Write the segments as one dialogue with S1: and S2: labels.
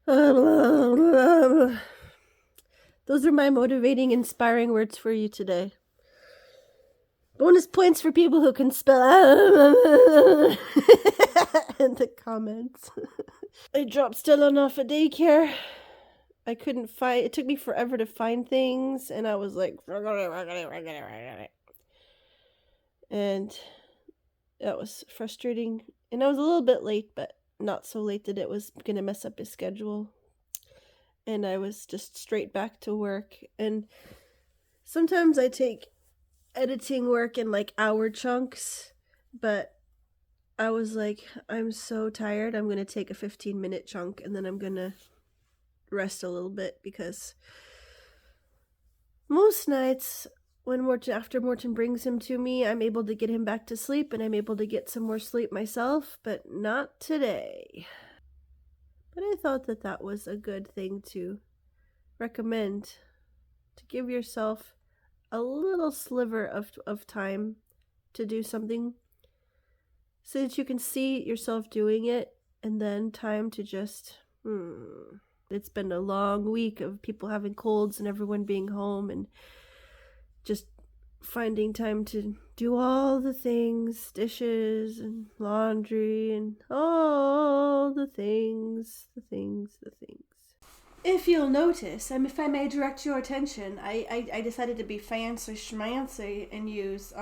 S1: Those are my motivating, inspiring words for you today. Bonus points for people who can spell in the comments. I dropped Stella off at daycare. I couldn't find. It took me forever to find things, and I was like, and that was frustrating. And I was a little bit late, but not so late that it was gonna mess up his schedule. And I was just straight back to work. And sometimes I take editing work in like hour chunks, but I was like, I'm so tired. I'm gonna take a 15-minute chunk and then I'm gonna rest a little bit because most nights after Morton brings him to me, I'm able to get him back to sleep and I'm able to get some more sleep myself, but not today. But I thought that that was a good thing to recommend, to give yourself a little sliver of time to do something so that you can see yourself doing it and then time to just It's been a long week of people having colds and everyone being home and just finding time to do all the things, dishes and laundry and all the things. If you'll notice, if I may direct your attention, I decided to be fancy schmancy and use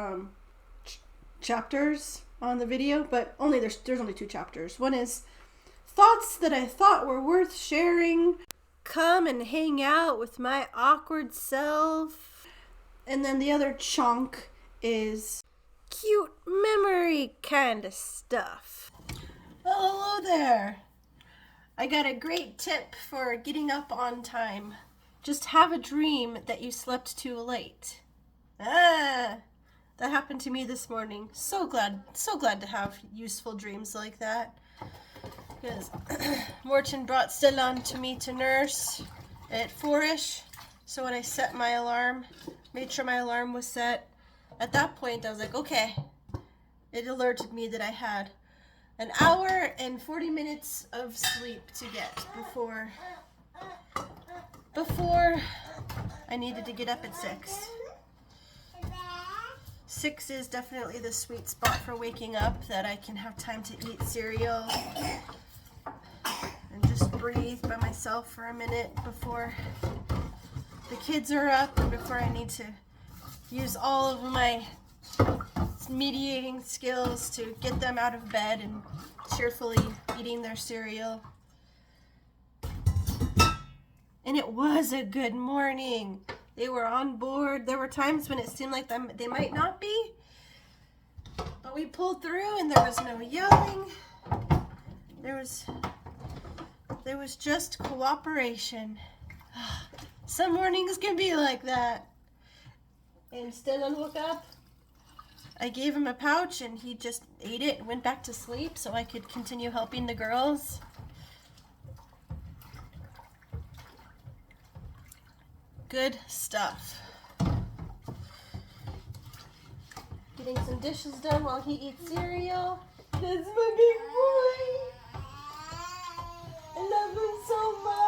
S1: chapters on the video, but there's only two chapters. One is thoughts that I thought were worth sharing. Come and hang out with my awkward self. And then the other chunk is cute memory kind of stuff. Oh, hello there. I got a great tip for getting up on time. Just have a dream that you slept too late. That happened to me this morning. So glad to have useful dreams like that. Because Morton brought Stellan to me to nurse at 4ish. So when I set my alarm, made sure my alarm was set, at that point I was like, okay. It alerted me that I had an hour and 40 minutes of sleep to get before I needed to get up at 6. 6 is definitely the sweet spot for waking up, that I can have time to eat cereal and just breathe by myself for a minute before the kids are up and before I need to use all of my mediating skills to get them out of bed and cheerfully eating their cereal. And it was a good morning. They were on board. There were times when it seemed like they might not be, but we pulled through and there was no yelling. There was just cooperation. Some mornings can be like that. And Stellan woke up. I gave him a pouch and he just ate it and went back to sleep so I could continue helping the girls. Good stuff. Getting some dishes done while he eats cereal. That's my big boy. I love him so much.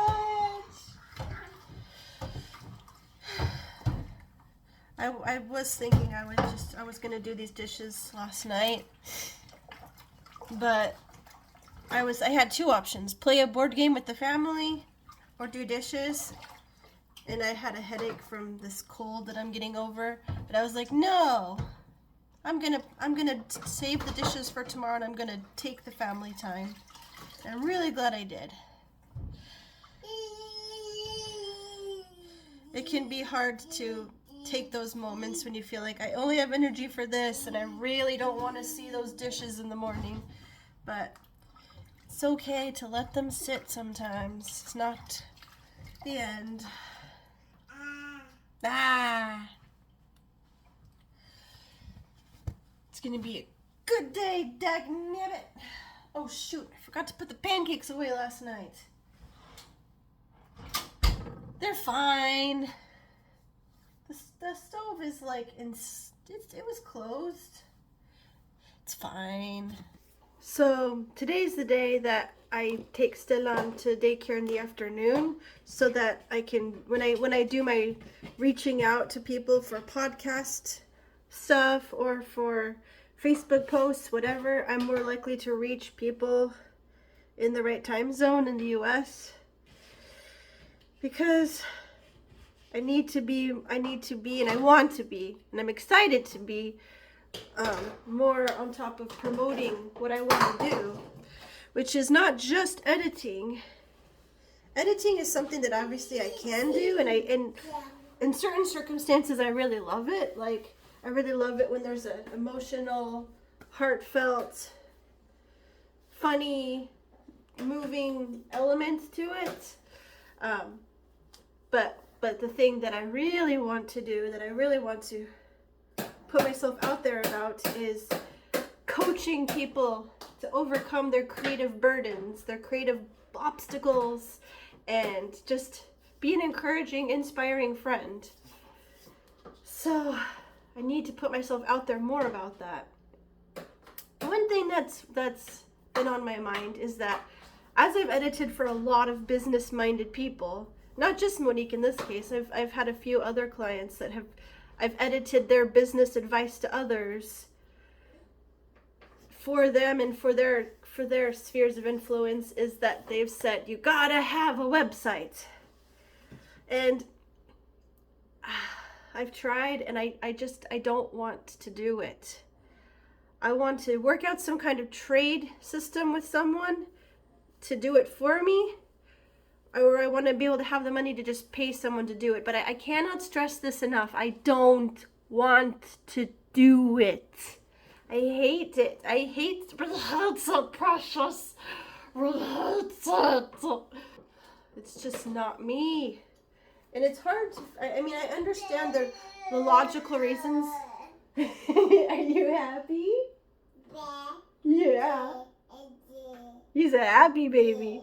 S1: I was thinking I was gonna do these dishes last night, but I had two options: play a board game with the family, or do dishes. And I had a headache from this cold that I'm getting over, but I was like, no, I'm gonna save the dishes for tomorrow, and I'm gonna take the family time. And I'm really glad I did. It can be hard to take those moments when you feel like I only have energy for this and I really don't want to see those dishes in the morning. But it's okay to let them sit sometimes. It's not the end. It's gonna be a good day, dagnabbit. Oh shoot, I forgot to put the pancakes away last night. They're fine. The stove is like, it was closed. It's fine. So today's the day that I take Stellan to daycare in the afternoon so that I can, when I do my reaching out to people for podcast stuff or for Facebook posts, whatever, I'm more likely to reach people in the right time zone in the US, because I need to be, and I want to be, and I'm excited to be more on top of promoting what I want to do, which is not just editing. Editing is something that obviously I can do, and in certain circumstances I really love it. Like, I really love it when there's an emotional, heartfelt, funny, moving element to it. But the thing that I really want to do, that I really want to put myself out there about, is coaching people to overcome their creative burdens, their creative obstacles, and just be an encouraging, inspiring friend. So I need to put myself out there more about that. One thing that's been on my mind is that as I've edited for a lot of business-minded people, not just Monique in this case, I've had a few other clients that I've edited their business advice to others for them and for their spheres of influence, is that they've said, you gotta have a website. And I've tried, and I don't want to do it. I want to work out some kind of trade system with someone to do it for me, or I want to be able to have the money to just pay someone to do it. But I cannot stress this enough. I don't want to do it. I hate it. I hate it's so precious. It's just not me. And it's hard to, I mean, I understand the logical reasons. Are you happy? Yeah. He's a happy baby.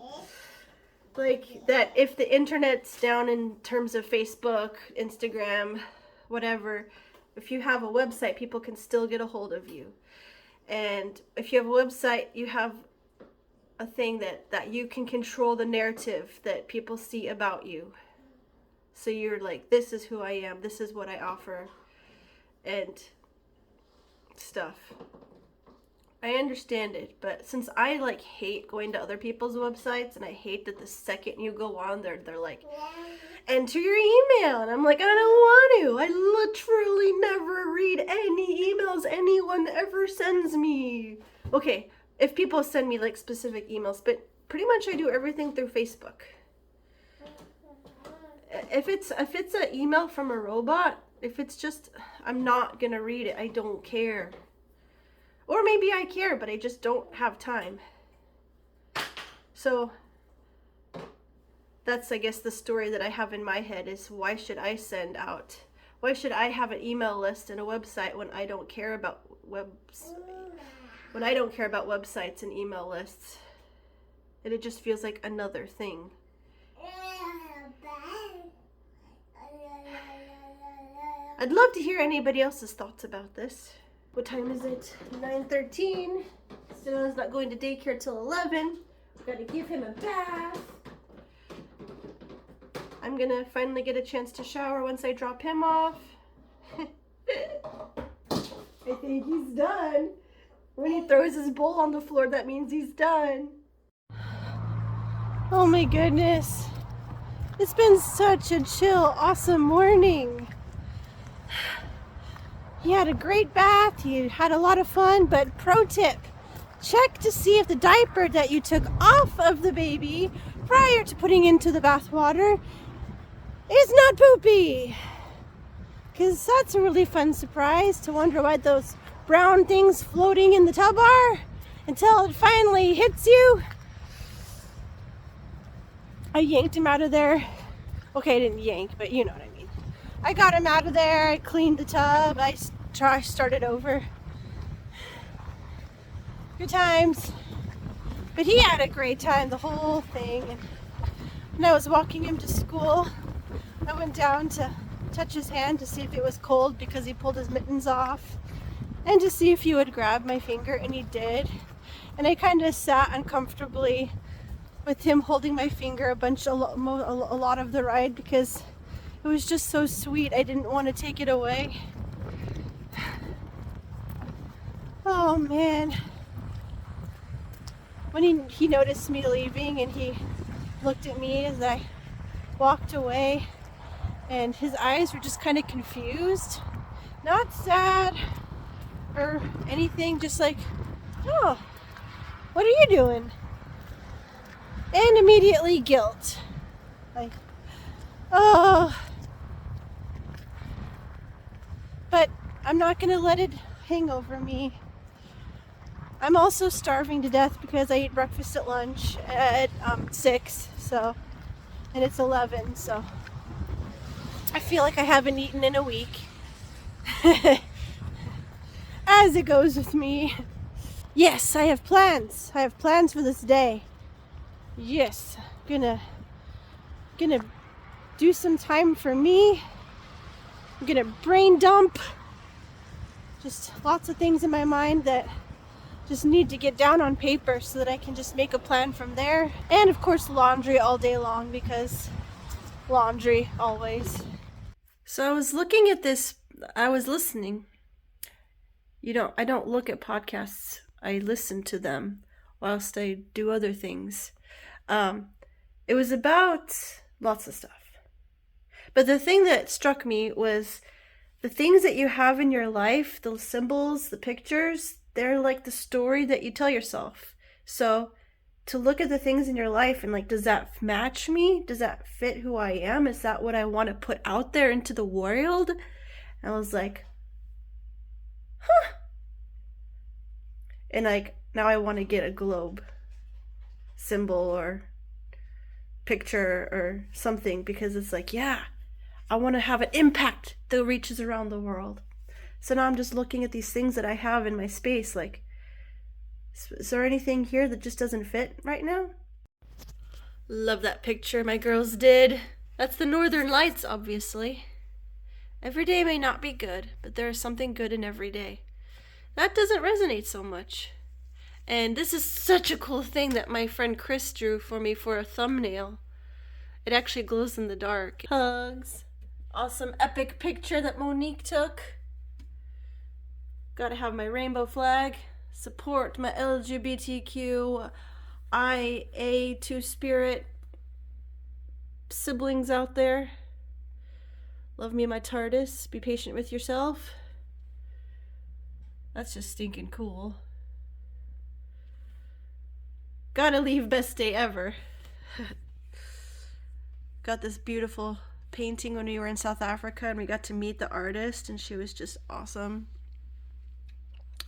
S1: Like, that if the internet's down in terms of Facebook, Instagram, whatever, if you have a website, people can still get a hold of you. And if you have a website, you have a thing that you can control the narrative that people see about you. So you're like, this is who I am, this is what I offer, and stuff. I understand it, but since I like hate going to other people's websites, and I hate that the second you go on, they're like, enter your email, and I'm like, I don't want to. I literally never read any emails anyone ever sends me. Okay, if people send me like specific emails, but pretty much I do everything through Facebook. If it's an email from a robot, if it's just, I'm not gonna read it. I don't care. Or maybe I care, but I just don't have time. So that's, I guess, the story that I have in my head is, why should I have an email list and a website when I don't care about websites and email lists? And it just feels like another thing. I'd love to hear anybody else's thoughts about this. What time is it? 9:13. Stellan's not going to daycare till 11. We've got to give him a bath. I'm gonna finally get a chance to shower once I drop him off. I think he's done. When he throws his bowl on the floor, that means he's done. Oh my goodness. It's been such a chill, awesome morning. He had a great bath, he had a lot of fun, but pro tip, check to see if the diaper that you took off of the baby prior to putting into the bath water is not poopy. Because that's a really fun surprise, to wonder why those brown things floating in the tub are, until it finally hits you. I yanked him out of there. Okay, I didn't yank, but you know what I mean. I got him out of there, I cleaned the tub, I started over. Good times. But he had a great time, the whole thing. And when I was walking him to school, I went down to touch his hand to see if it was cold, because he pulled his mittens off, and to see if he would grab my finger, and he did. And I kind of sat uncomfortably with him holding my finger a lot of the ride because it was just so sweet. I didn't want to take it away. Oh man. When he noticed me leaving and he looked at me as I walked away, and his eyes were just kind of confused. Not sad or anything, just like, oh, what are you doing? And immediately guilt. Like, oh. But I'm not gonna let it hang over me. I'm also starving to death because I ate breakfast at lunch at 6, so, and it's 11, so I feel like I haven't eaten in a week. As it goes with me. Yes, I have plans. I have plans for this day. Yes, gonna do some time for me. I'm gonna brain dump. Just lots of things in my mind that just need to get down on paper so that I can just make a plan from there. And of course laundry all day long because laundry always. So I was looking at this, I was listening. I don't look at podcasts. I listen to them whilst I do other things. It was about lots of stuff. But the thing that struck me was the things that you have in your life, the symbols, the pictures, they're like the story that you tell yourself. So to look at the things in your life and like, does that match me? Does that fit who I am? Is that what I want to put out there into the world? And I was like, huh. And like, now I want to get a globe symbol or picture or something because it's like, yeah, I want to have an impact that reaches around the world. So now I'm just looking at these things that I have in my space, like, is there anything here that just doesn't fit right now? Love that picture my girls did. That's the Northern Lights, obviously. Every day may not be good, but there is something good in every day. That doesn't resonate so much. And this is such a cool thing that my friend Chris drew for me for a thumbnail. It actually glows in the dark. Hugs. Awesome epic picture that Monique took. Gotta have my rainbow flag. Support my LGBTQ IA two-spirit siblings out there. Love me my TARDIS. Be patient with yourself. That's just stinking cool. Gotta leave, best day ever. Got this beautiful painting when we were in South Africa and we got to meet the artist and she was just awesome.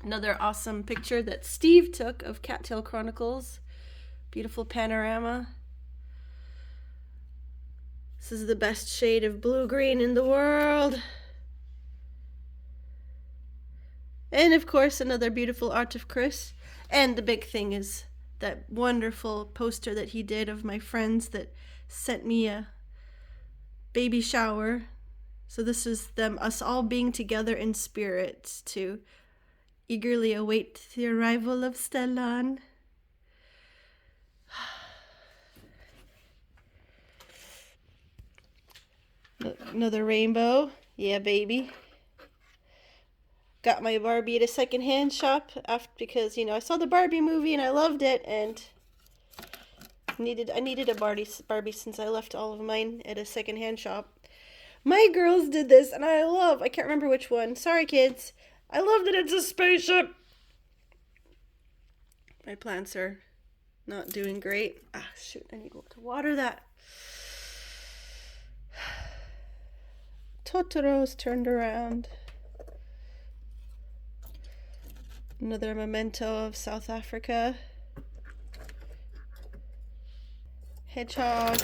S1: Another awesome picture that Steve took of Cattail Chronicles. Beautiful panorama. This is the best shade of blue-green in the world. And of course, another beautiful art of Chris. And the big thing is that wonderful poster that he did of my friends that sent me a baby shower. So this is us all being together in spirit to eagerly await the arrival of Stellan. Another rainbow. Yeah, baby. Got my Barbie at a secondhand shop because I saw the Barbie movie and I loved it and I needed a Barbie since I left all of mine at a secondhand shop. My girls did this and I can't remember which one. Sorry kids. I love that it's a spaceship. My plants are not doing great. Ah, shoot, I need to water that. Totoro's turned around. Another memento of South Africa. Hedgehog.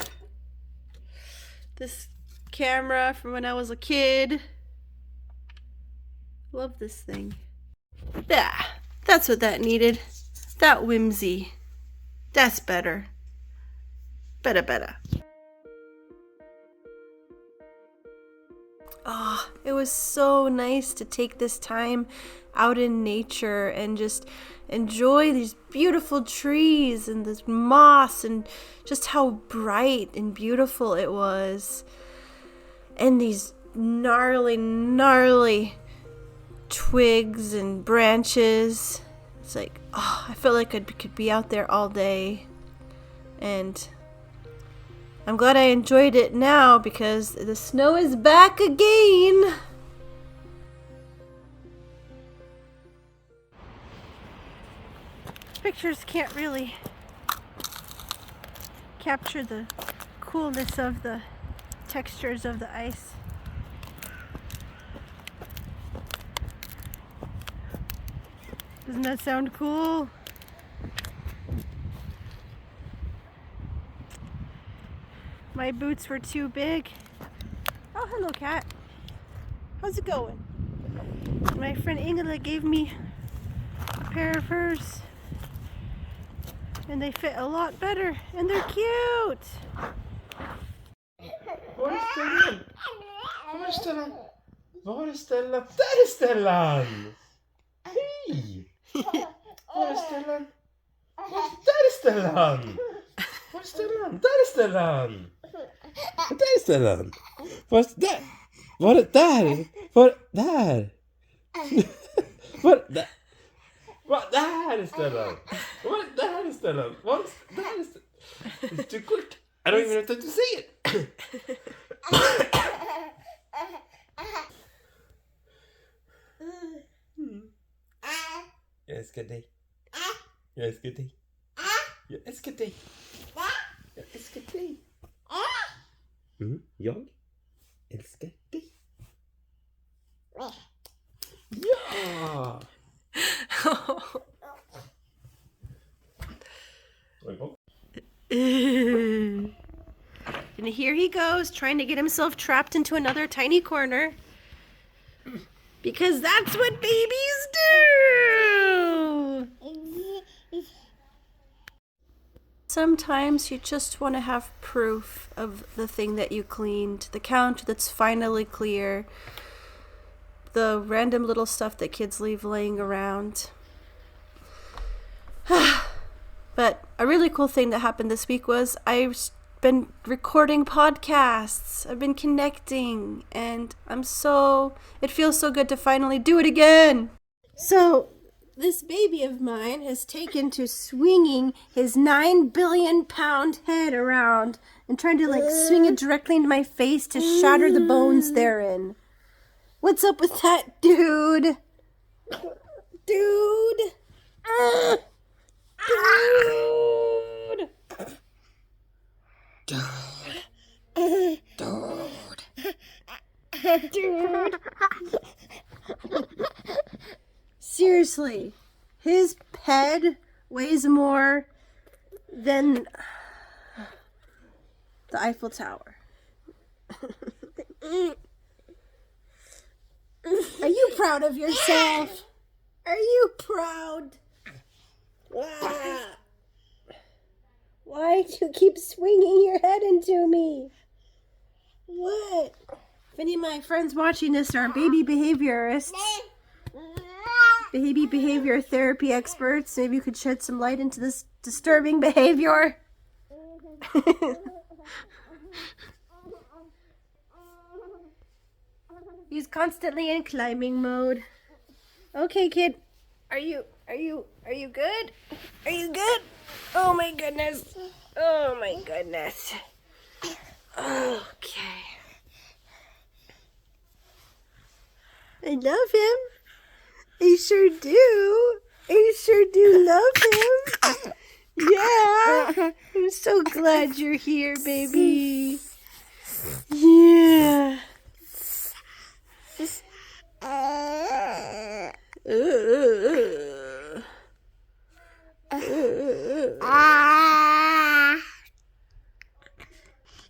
S1: This camera from when I was a kid. Love this thing. Yeah, that's what that needed. That whimsy. That's better. Better. oh, it was so nice to take this time out in nature and just enjoy these beautiful trees and this moss and just how bright and beautiful it was. And these gnarly twigs and branches. It's like, oh, I felt like I could be out there all day. And I'm glad I enjoyed it now because the snow is back again. Pictures can't really capture the coolness of the textures of the ice. Doesn't that sound cool? My boots were too big. Oh, hello, cat. How's it going? My friend Ingela gave me a pair of hers. And they fit a lot better. And they're cute.
S2: Var är Stellan? Var är Stellan? Var är Stellan? Där är Stellan! Hej! Var är Stellan? Där är Stellan! Var är Stellan? Där är Stellan! Där är Stellan! Var är där? Var är där? Var där? Var där? Var där är Stellan? Var där är Stellan? Var där är Stellan? It's too quick. I don't even have time to say it. Jag älskar dig. Jag älskar dig. Jag älskar dig. Jag älskar dig. Jag älskar dig. Ja!
S1: And here he goes, trying to get himself trapped into another tiny corner. Because that's what babies do! Sometimes you just want to have proof of the thing that you cleaned, the count that's finally clear, the random little stuff that kids leave laying around. But a really cool thing that happened this week was I've been recording podcasts. I've been connecting, and it feels so good to finally do it again. So, this baby of mine has taken to swinging his 9 billion pound head around and trying to swing it directly into my face to shatter the bones therein. What's up with that, dude? Dude! Dude. Seriously, his head weighs more than the Eiffel Tower. Are you proud of yourself? Are you proud? Why do you keep swinging your head into me? What? If any of my friends watching this are baby behaviorists, baby behavior therapy experts, maybe you could shed some light into this disturbing behavior. He's constantly in climbing mode. Okay, kid. Are you good? Are you good? Oh my goodness. Oh my goodness. Okay. I love him. I sure do. I sure do love him. Yeah. I'm so glad you're here, baby. Yeah.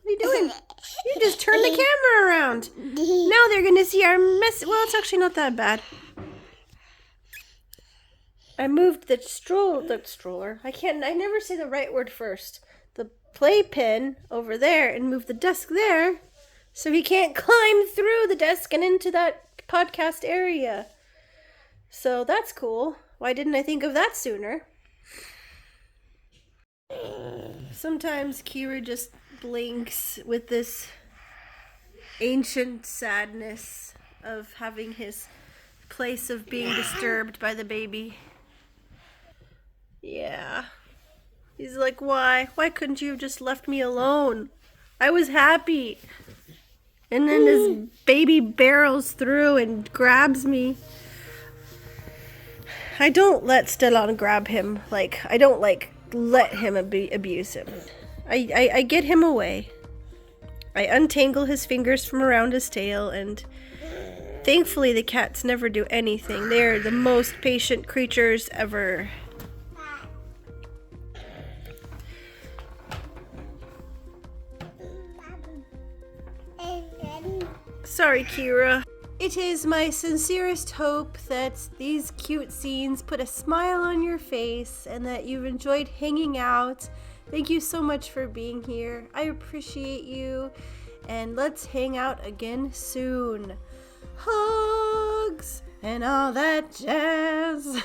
S1: What are you doing? You just turned the camera around. Now they're going to see our mess. Well, it's actually not that bad. I moved the stroller. I never say the right word first. The playpen over there and moved the desk there So he can't climb through the desk and into that podcast area. So that's cool. Why didn't I think of that sooner? Sometimes Kira just blinks with this ancient sadness of having his place of being disturbed by the baby. Yeah. He's like, why? Why couldn't you have just left me alone? I was happy. And then this baby barrels through and grabs me. I don't let Stellan grab him. Like, I don't, let him abuse him. I get him away. I untangle his fingers from around his tail, and thankfully the cats never do anything. They're the most patient creatures ever. Sorry, Kira. It is my sincerest hope that these cute scenes put a smile on your face and that you've enjoyed hanging out. Thank you so much for being here. I appreciate you, and let's hang out again soon. Hugs and all that jazz.